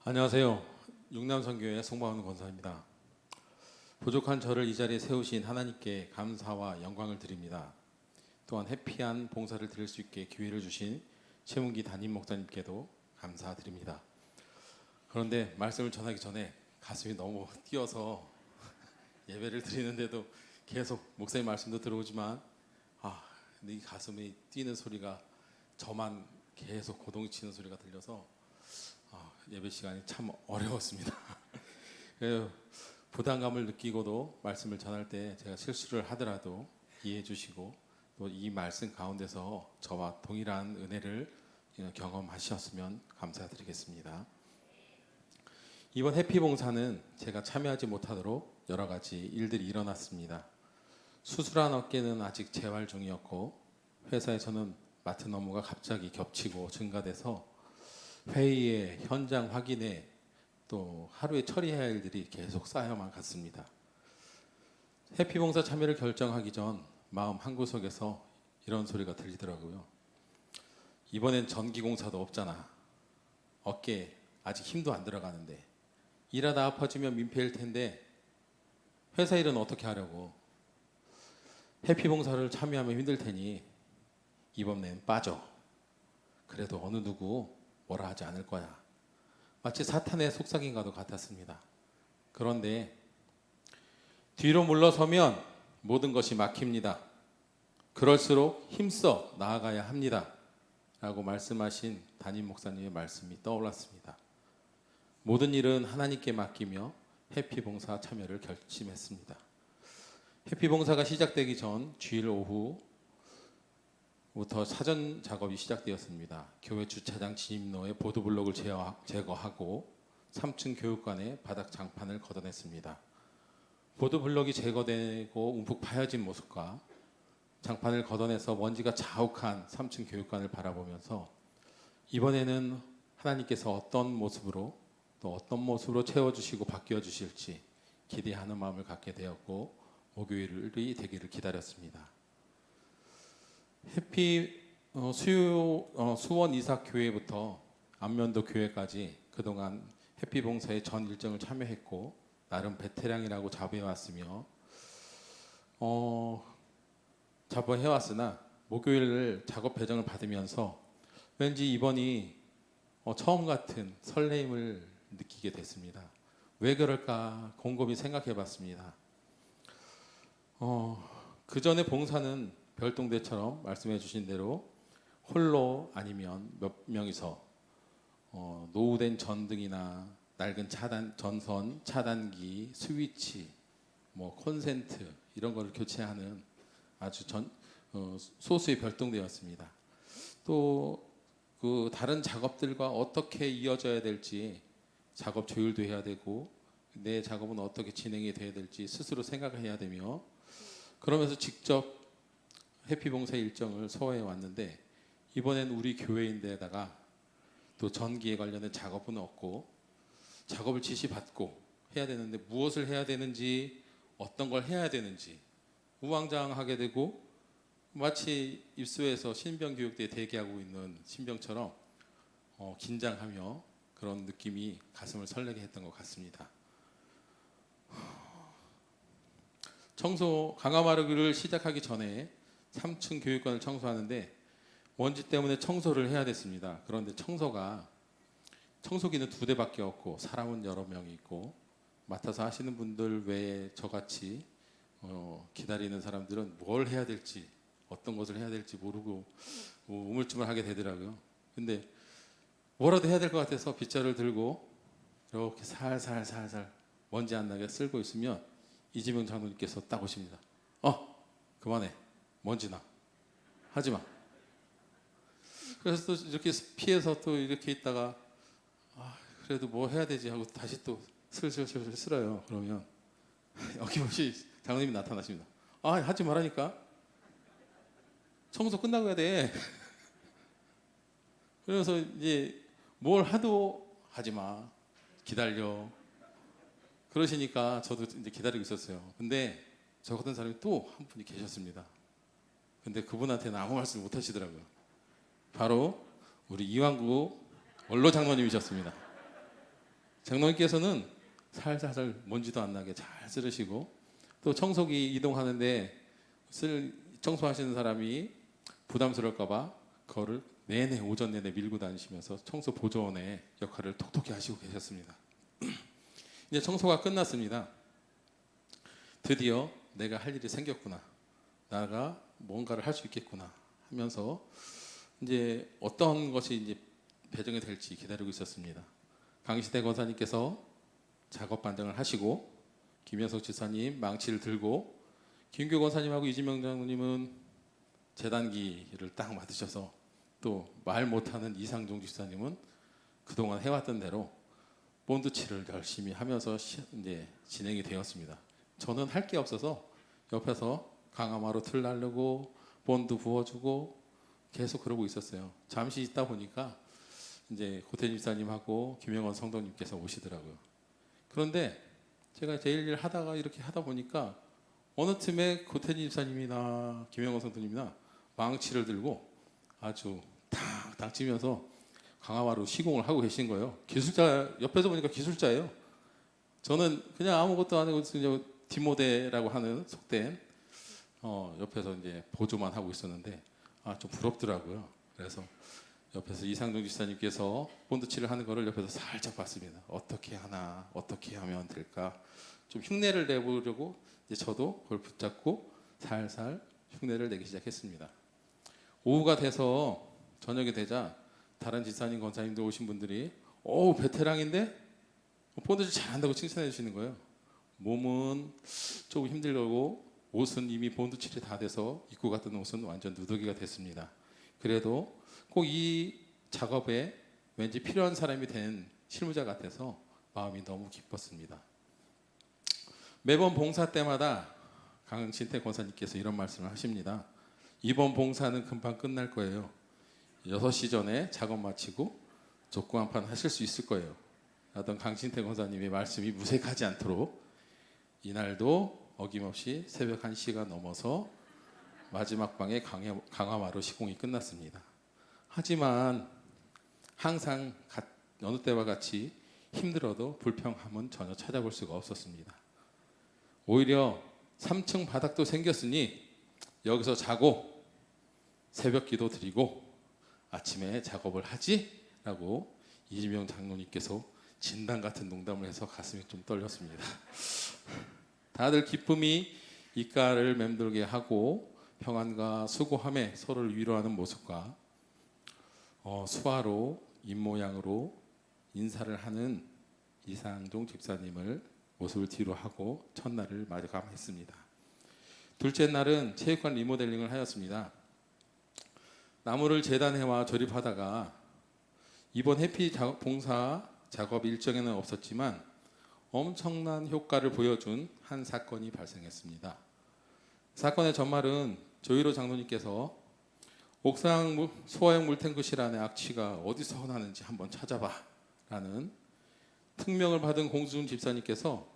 안녕하세요. 육남선교회 송방훈 권사입니다. 부족한 저를 이 자리에 세우신 하나님께 감사와 영광을 드립니다. 또한 해피한 봉사를 드릴 수 있게 기회를 주신 최문기 담임 목사님께도 감사드립니다. 그런데 말씀을 전하기 전에 가슴이 너무 뛰어서 예배를 드리는데도 계속 목사님 말씀도 들어오지만 이 가슴이 뛰는 소리가 저만 계속 고동이 치는 소리가 들려서 예배 시간이 참 어려웠습니다. 부담감을 느끼고도 말씀을 전할 때 제가 실수를 하더라도 이해해 주시고 또 이 말씀 가운데서 저와 동일한 은혜를 경험하셨으면 감사드리겠습니다. 이번 해피봉사는 제가 참여하지 못하도록 여러 가지 일들이 일어났습니다. 수술한 어깨는 아직 재활 중이었고 회사에서는 맡은 업무가 갑자기 겹치고 증가돼서 회의에 현장 확인에 또 하루에 처리해야 할 일들이 계속 쌓여만 갔습니다. 해피봉사 참여를 결정하기 전 마음 한구석에서 이런 소리가 들리더라고요. 이번엔 전기공사도 없잖아. 어깨에 아직 힘도 안 들어가는데 일하다 아파지면 민폐일 텐데 회사 일은 어떻게 하려고. 해피봉사를 참여하면 힘들 테니 이번엔 빠져. 그래도 어느 누구 뭐라 하지 않을 거야. 마치 사탄의 속삭임과도 같았습니다. 그런데 뒤로 물러서면 모든 것이 막힙니다. 그럴수록 힘써 나아가야 합니다. 라고 말씀하신 담임 목사님의 말씀이 떠올랐습니다. 모든 일은 하나님께 맡기며 해피봉사 참여를 결심했습니다. 해피봉사가 시작되기 전 주일 오후 부터 사전 작업이 시작되었습니다. 교회 주차장 진입로에 보도블록을 제거하고 3층 교육관에 바닥 장판을 걷어냈습니다. 보도블록이 제거되고 움푹 파여진 모습과 장판을 걷어내서 먼지가 자욱한 3층 교육관을 바라보면서 이번에는 하나님께서 어떤 모습으로 또 어떤 모습으로 채워주시고 바뀌어주실지 기대하는 마음을 갖게 되었고 목요일이 되기를 기다렸습니다. 수원 이삭교회부터 안면도 교회까지 그동안 해피봉사의 전 일정을 참여했고 나름 베테랑이라고 자부해왔으며 자부해왔으나 목요일 작업 배정을 받으면서 왠지 이번이 처음 같은 설레임을 느끼게 됐습니다. 왜 그럴까 곰곰이 생각해봤습니다. 그 전에 봉사는 별동대처럼 말씀해 주신 대로 홀로 아니면 몇 명이서 노후된 전등이나 낡은 전선, 차단기, 스위치, 콘센트 이런 거를 교체하는 아주 소수의 별동대였습니다. 또 그 다른 작업들과 어떻게 이어져야 될지 작업 조율도 해야 되고 내 작업은 어떻게 진행이 돼야 될지 스스로 생각해야 되며 그러면서 직접 해피봉사 일정을 소화해 왔는데 이번엔 우리 교회인데다가 또 전기에 관련된 작업은 없고 작업을 지시받고 해야 되는데 무엇을 해야 되는지 어떤 걸 해야 되는지 우왕좌왕하게 되고 마치 입소에서 신병교육대에 대기하고 있는 신병처럼 긴장하며 그런 느낌이 가슴을 설레게 했던 것 같습니다. 강화마루를 시작하기 전에 3층 교육관을 청소하는데 먼지 때문에 청소를 해야 됐습니다. 그런데 청소기는 2대밖에 없고 사람은 여러 명이 있고 맡아서 하시는 분들 외에 저같이 기다리는 사람들은 뭘 해야 될지 어떤 것을 해야 될지 모르고 우물쭈물하게 되더라고요. 근데 뭐라도 해야 될 것 같아서 빗자루를 들고 이렇게 살살 먼지 안 나게 쓸고 있으면 이재명 장로님께서 딱 오십니다. 그만해. 먼지나. 하지마. 그래서 또 이렇게 피해서 또 이렇게 있다가 그래도 뭐 해야 되지 하고 다시 또 슬슬 쓸어요. 그러면 어김없이 장로님이 나타나십니다. 하지 말라니까. 청소 끝나고 해야 돼. 그래서 이제 뭘 하도 하지마. 기다려. 그러시니까 저도 이제 기다리고 있었어요. 근데 저 같은 사람이 또 한 분이 계셨습니다. 근데 그분한테는 아무 말씀 못 하시더라고요. 바로 우리 이완구 원로 장로님이셨습니다. 장로님께서는 살살 먼지도 안 나게 잘 쓸으시고, 또 청소기 이동하는데 청소하시는 사람이 부담스러울까봐 그거를 내내 오전 내내 밀고 다니시면서 청소 보조원의 역할을 톡톡히 하시고 계셨습니다. 이제 청소가 끝났습니다. 드디어 내가 할 일이 생겼구나, 나가 뭔가를 할 수 있겠구나 하면서 이제 어떤 것이 이제 배정이 될지 기다리고 있었습니다. 강시대 권사님께서 작업 반장을 하시고, 김현석 지사님 망치를 들고, 김교 권사님하고 이지명 장로님은 재단기를 딱 맡으셔서, 또 말 못하는 이상종 집사님은 그동안 해왔던 대로 본드칠을 열심히 하면서 이제 진행이 되었습니다. 저는 할 게 없어서 옆에서 강화마로 틀 나르고 본드 부어주고 계속 그러고 있었어요. 잠시 있다 보니까 이제 고태진 집사님하고 김영원 성도님께서 오시더라고요. 그런데 제가 제 일 하다가 이렇게 하다 보니까 어느 틈에 고태진 집사님이나 김영원 성도님이나 망치를 들고 아주 탁탁 치면서 강화마루 시공을 하고 계신 거예요. 기술자, 옆에서 보니까 기술자예요. 저는 그냥 아무것도 안 하고 디모데라고 하는 속된 옆에서 이제 보조만 하고 있었는데 좀 부럽더라고요. 그래서 옆에서 이상종 지사님께서 본드칠을 하는 거를 옆에서 살짝 봤습니다. 어떻게 하나, 어떻게 하면 될까, 좀 흉내를 내보려고 이제 저도 그걸 붙잡고 살살 흉내를 내기 시작했습니다. 오후가 돼서 저녁이 되자 다른 지사님, 권사님들 오신 분들이 베테랑인데 본드칠 잘한다고 칭찬해 주시는 거예요. 몸은 조금 힘들고 옷은 이미 본드칠이 다 돼서 입고 갔던 옷은 완전 누더기가 됐습니다. 그래도 꼭 이 작업에 왠지 필요한 사람이 된 실무자 같아서 마음이 너무 기뻤습니다. 매번 봉사 때마다 강진태 권사님께서 이런 말씀을 하십니다. 이번 봉사는 금방 끝날 거예요. 6시 전에 작업 마치고 족구 한 판 하실 수 있을 거예요. 라던 강진태 권사님의 말씀이 무색하지 않도록 이날도 어김없이 새벽 1시가 넘어서 마지막 방에 강화마루 시공이 끝났습니다. 하지만 항상 어느 때와 같이 힘들어도 불평함은 전혀 찾아볼 수가 없었습니다. 오히려 3층 바닥도 생겼으니 여기서 자고 새벽 기도 드리고 아침에 작업을 하지? 라고 이지명 장로님께서 진단 같은 농담을 해서 가슴이 좀 떨렸습니다. 다들 기쁨이 입가를 맴돌게 하고 평안과 수고함에 서로를 위로하는 모습과 수화로 입모양으로 인사를 하는 이상종 집사님을 모습을 뒤로 하고 첫날을 마감했습니다. 둘째 날은 체육관 리모델링을 하였습니다. 나무를 재단해와 조립하다가 이번 해피 봉사 작업 일정에는 없었지만 엄청난 효과를 보여준 한 사건이 발생했습니다. 사건의 전말은 조희로 장로님께서 옥상 소화형 물탱크실 안에 악취가 어디서 나는지 한번 찾아봐 라는 특명을 받은 공수준 집사님께서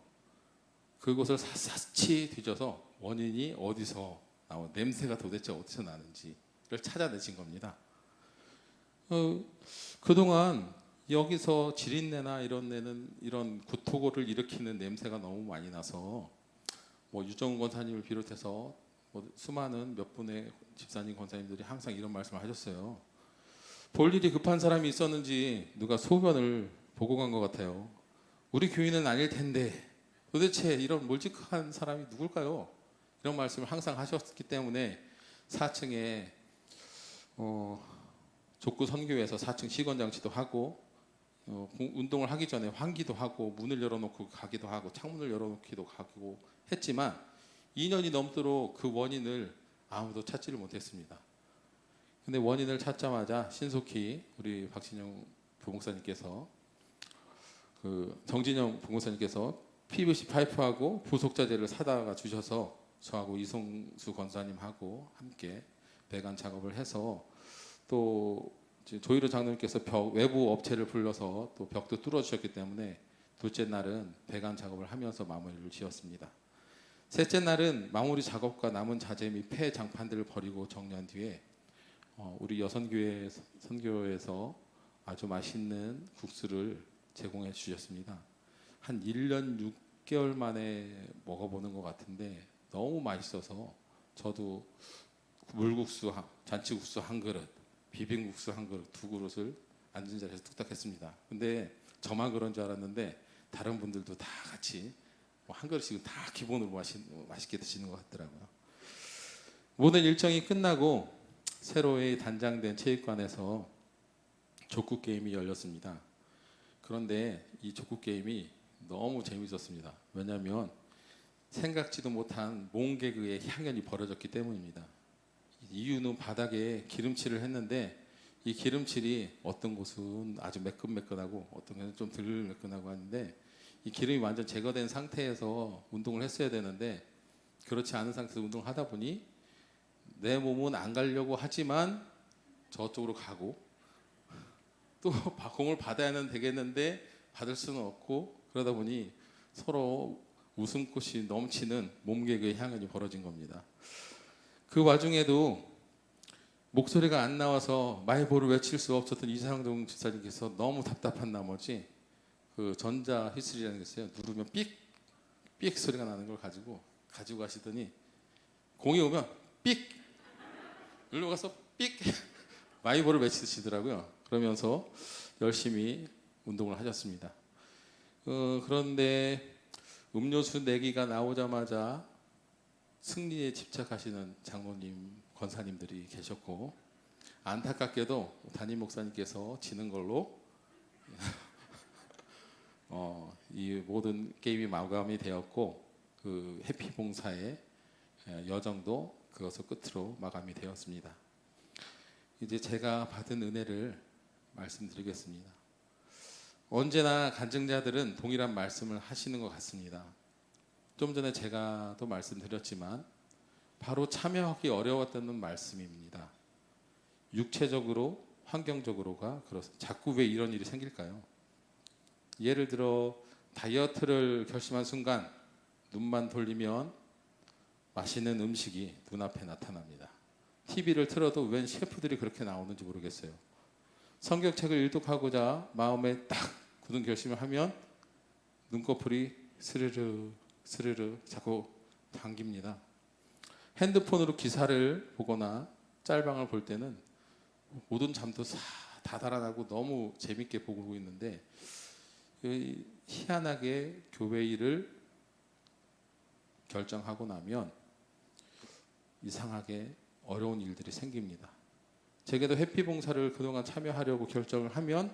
그곳을 샅샅이 뒤져서 원인이 어디서 나온, 냄새가 도대체 어디서 나는지를 찾아내신 겁니다. 그동안 여기서 지린내나 이런 구토고를 일으키는 냄새가 너무 많이 나서 유정훈 권사님을 비롯해서 수많은 몇 분의 집사님, 권사님들이 항상 이런 말씀을 하셨어요. 볼 일이 급한 사람이 있었는지 누가 소변을 보고 간 것 같아요. 우리 교인은 아닐 텐데 도대체 이런 몰직한 사람이 누굴까요? 이런 말씀을 항상 하셨기 때문에 4층에 족구 선교회에서 4층 시건장치도 하고 운동을 하기 전에 환기도 하고 문을 열어놓고 가기도 하고 창문을 열어놓기도 하고 했지만 2년이 넘도록 그 원인을 아무도 찾지를 못했습니다. 근데 원인을 찾자마자 신속히 우리 박진영 부목사님께서 정진영 부목사님께서 PVC 파이프하고 부속자재를 사다가 주셔서 저하고 이성수 권사님하고 함께 배관 작업을 해서 또 조희로 장로님께서 외부 업체를 불러서 또 벽도 뚫어 주셨기 때문에 둘째 날은 배관 작업을 하면서 마무리를 지었습니다. 셋째 날은 마무리 작업과 남은 자재 및 폐 장판들을 버리고 정리한 뒤에 우리 여선교회 선교에서 아주 맛있는 국수를 제공해 주셨습니다. 한 1년 6개월 만에 먹어보는 것 같은데 너무 맛있어서 저도 물국수, 잔치국수 한 그릇, 비빔국수 한 그릇, 두 그릇을 앉은 자리에서 뚝딱 했습니다. 근데 저만 그런 줄 알았는데 다른 분들도 다 같이 한 그릇씩은 다 기본으로 맛있게 드시는 것 같더라고요. 모든 일정이 끝나고 새로이 단장된 체육관에서 족구 게임이 열렸습니다. 그런데 이 족구 게임이 너무 재밌었습니다. 왜냐하면 생각지도 못한 몽개그의 향연이 벌어졌기 때문입니다. 이유는 바닥에 기름칠을 했는데 이 기름칠이 어떤 곳은 아주 매끈매끈하고 어떤 곳은 좀 덜 매끈하고 하는데 이 기름이 완전 제거된 상태에서 운동을 했어야 되는데 그렇지 않은 상태에서 운동을 하다 보니 내 몸은 안 가려고 하지만 저쪽으로 가고 또 공을 받아야는 되겠는데 받을 수는 없고 그러다 보니 서로 웃음꽃이 넘치는 몸개그의 향연이 벌어진 겁니다. 그 와중에도 목소리가 안 나와서 마이보를 외칠 수 없었던 이상동 집사님께서 너무 답답한 나머지 그 전자 휘슬이라는 게 있어요. 누르면 삑 소리가 나는 걸 가지고 가시더니 공이 오면 삑 일로 가서 삑 마이보를 외치시더라고요. 그러면서 열심히 운동을 하셨습니다. 그런데 음료수 내기가 나오자마자 승리에 집착하시는 장로님, 권사님들이 계셨고 안타깝게도 담임 목사님께서 지는 걸로 이 모든 게임이 마감이 되었고 그 해피봉사의 여정도 그것을 끝으로 마감이 되었습니다. 이제 제가 받은 은혜를 말씀드리겠습니다. 언제나 간증자들은 동일한 말씀을 하시는 것 같습니다. 좀 전에 제가 또 말씀드렸지만 바로 참여하기 어려웠다는 말씀입니다. 육체적으로, 환경적으로가 그렇습니다. 자꾸 왜 이런 일이 생길까요? 예를 들어 다이어트를 결심한 순간 눈만 돌리면 맛있는 음식이 눈앞에 나타납니다. TV를 틀어도 웬 셰프들이 그렇게 나오는지 모르겠어요. 성경책을 일독하고자 마음에 딱 굳은 결심을 하면 눈꺼풀이 스르르 자꾸 당깁니다. 핸드폰으로 기사를 보거나 짤방을 볼 때는 모든 잠도 다 달아나고 너무 재밌게 보고 있는데 희한하게 교회 일을 결정하고 나면 이상하게 어려운 일들이 생깁니다. 제게도 회피봉사를 그동안 참여하려고 결정을 하면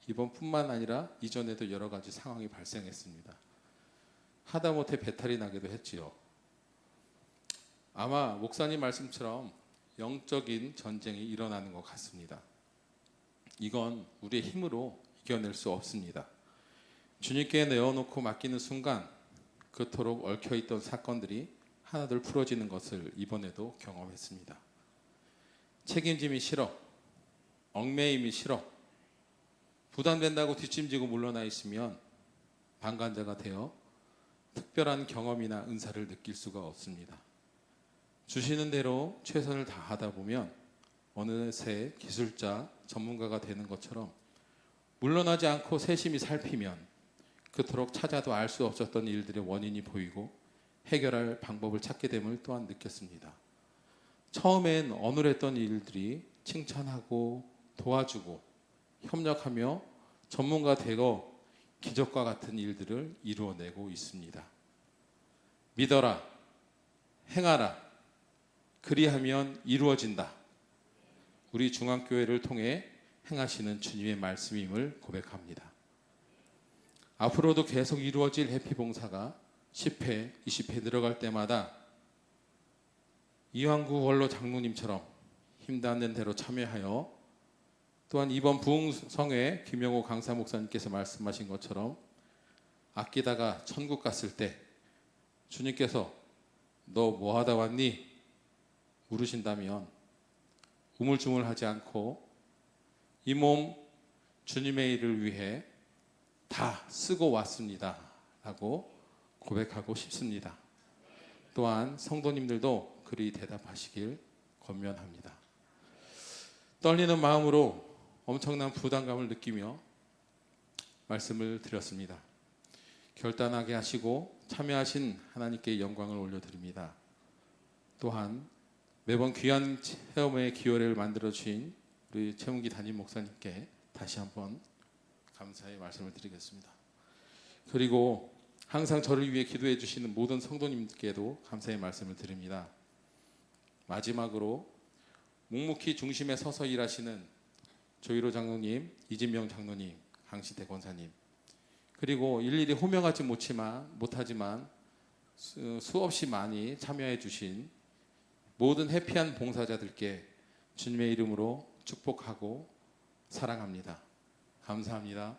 이번뿐만 아니라 이전에도 여러 가지 상황이 발생했습니다. 하다못해 배탈이 나기도 했지요. 아마 목사님 말씀처럼 영적인 전쟁이 일어나는 것 같습니다. 이건 우리의 힘으로 이겨낼 수 없습니다. 주님께 내어놓고 맡기는 순간 그토록 얽혀있던 사건들이 하나둘 풀어지는 것을 이번에도 경험했습니다. 책임짐이 싫어, 얽매임이 싫어, 부담된다고 뒷짐지고 물러나 있으면 방관자가 되어 특별한 경험이나 은사를 느낄 수가 없습니다. 주시는 대로 최선을 다하다 보면 어느새 기술자, 전문가가 되는 것처럼 물러나지 않고 세심히 살피면 그토록 찾아도 알 수 없었던 일들의 원인이 보이고 해결할 방법을 찾게 됨을 또한 느꼈습니다. 처음엔 어눌했던 일들이 칭찬하고 도와주고 협력하며 전문가 되고 기적과 같은 일들을 이루어내고 있습니다. 믿어라, 행하라, 그리하면 이루어진다. 우리 중앙교회를 통해 행하시는 주님의 말씀임을 고백합니다. 앞으로도 계속 이루어질 해피봉사가 10회, 20회 늘어갈 때마다 이왕구 원로 장로님처럼 힘닿는 대로 참여하여 또한 이번 부흥성회 김영호 강사 목사님께서 말씀하신 것처럼 아끼다가 천국 갔을 때 주님께서 너 뭐 하다 왔니? 물으신다면 우물쭈물하지 않고 이 몸 주님의 일을 위해 다 쓰고 왔습니다 라고 고백하고 싶습니다. 또한 성도님들도 그리 대답하시길 권면합니다. 떨리는 마음으로 엄청난 부담감을 느끼며 말씀을 드렸습니다. 결단하게 하시고 참여하신 하나님께 영광을 올려드립니다. 또한 매번 귀한 체험의 기회를 만들어 주신 우리 최문기 담임 목사님께 다시 한번 감사의 말씀을 드리겠습니다. 그리고 항상 저를 위해 기도해 주시는 모든 성도님께도 감사의 말씀을 드립니다. 마지막으로 묵묵히 중심에 서서 일하시는 조희로 장로님, 이진명 장로님, 강시대 권사님, 그리고 일일이 호명하지 못하지만 수없이 많이 참여해 주신 모든 해피한 봉사자들께 주님의 이름으로 축복하고 사랑합니다. 감사합니다.